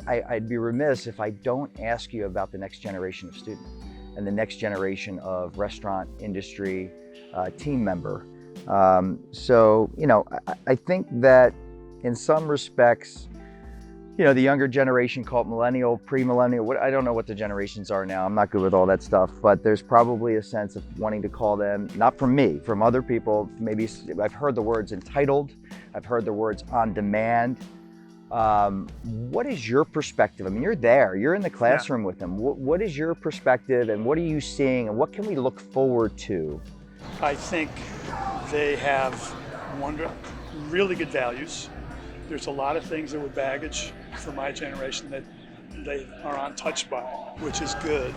I'd be remiss if I don't ask you about the next generation of student and the next generation of restaurant industry team member. So, I think that in some respects, the younger generation, called millennial, pre-millennial, I don't know what the generations are now. I'm not good with all that stuff, but there's probably a sense of wanting to call them, not from me, from other people. Maybe I've heard the words entitled. I've heard the words on demand. What is your perspective? I mean, you're there, you're in the classroom with them. What is your perspective and what are you seeing and what can we look forward to? I think they have really good values. There's a lot of things that were baggage for my generation that they are untouched by, which is good.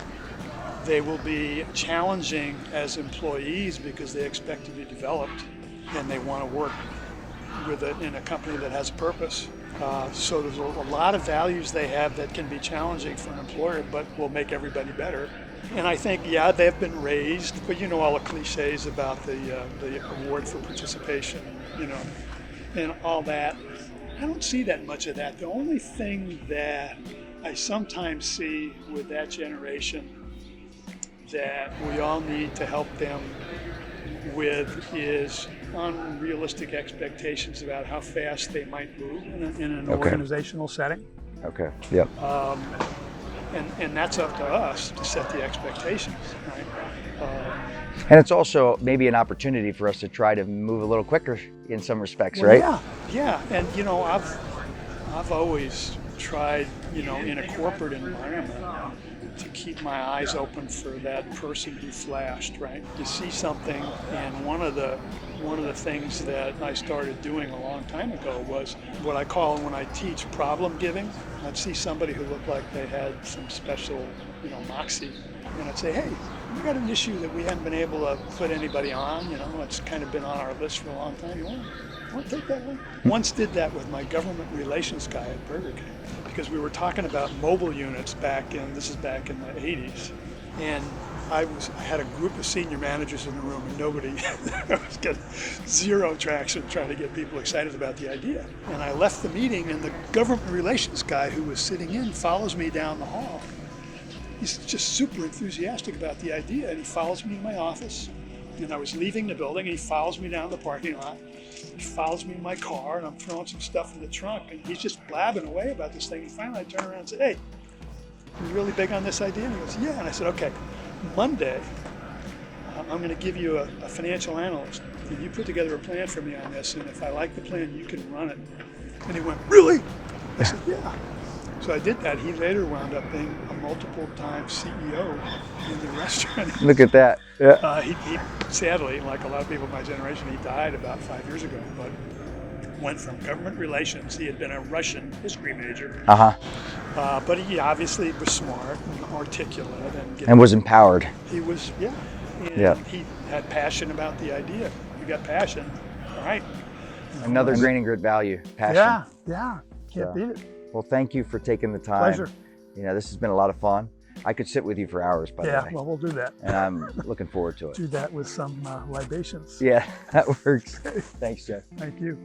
They will be challenging as employees because they expect to be developed and they want to work with it in a company that has a purpose. So there's a lot of values they have that can be challenging for an employer, but will make everybody better. And I think, they've been raised, but all the cliches about the award for participation, and all that. I don't see that much of that. The only thing that I sometimes see with that generation that we all need to help them with is unrealistic expectations about how fast they might move in an organizational setting. Okay, yep. And that's up to us to set the expectations, right? And it's also maybe an opportunity for us to try to move a little quicker in some respects, right? Yeah. And I've always tried, in a corporate environment, to keep my eyes open for that person who flashed, right? You see something, and one of the things that I started doing a long time ago was what I call, when I teach, problem giving. I'd see somebody who looked like they had some special, moxie, and I'd say, hey, we got an issue that we haven't been able to put anybody on, it's kind of been on our list for a long time. You want to take that one? Once did that with my government relations guy at Burger King, because we were talking about mobile units back in the 80s. And I had a group of senior managers in the room and nobody, I was getting zero traction trying to get people excited about the idea. And I left the meeting and the government relations guy who was sitting in follows me down the hall. He's just super enthusiastic about the idea, and he follows me in my office. And I was leaving the building, and he follows me down the parking lot. He follows me in my car, and I'm throwing some stuff in the trunk, and he's just blabbing away about this thing. And finally, I turn around and said, hey, you really big on this idea? And he goes, yeah. And I said, okay, Monday, I'm going to give you a financial analyst. And you put together a plan for me on this, and if I like the plan, you can run it. And he went, really? I said, yeah. So I did that. He later wound up being a multiple-time CEO in the restaurant. Look at that. Yeah. He sadly, like a lot of people of my generation, he died about 5 years ago, but went from government relations. He had been a Russian history major. But he obviously was smart and articulate. And was empowered. He was, And he had passion about the idea. You got passion, all right. Another grain and grit value, passion. Yeah. Can't beat it. Well, thank you for taking the time. Pleasure. This has been a lot of fun. I could sit with you for hours, by the way. Yeah, well, we'll do that. And I'm looking forward to it. Do that with some libations. Yeah, that works. Thanks, Jeff. Thank you.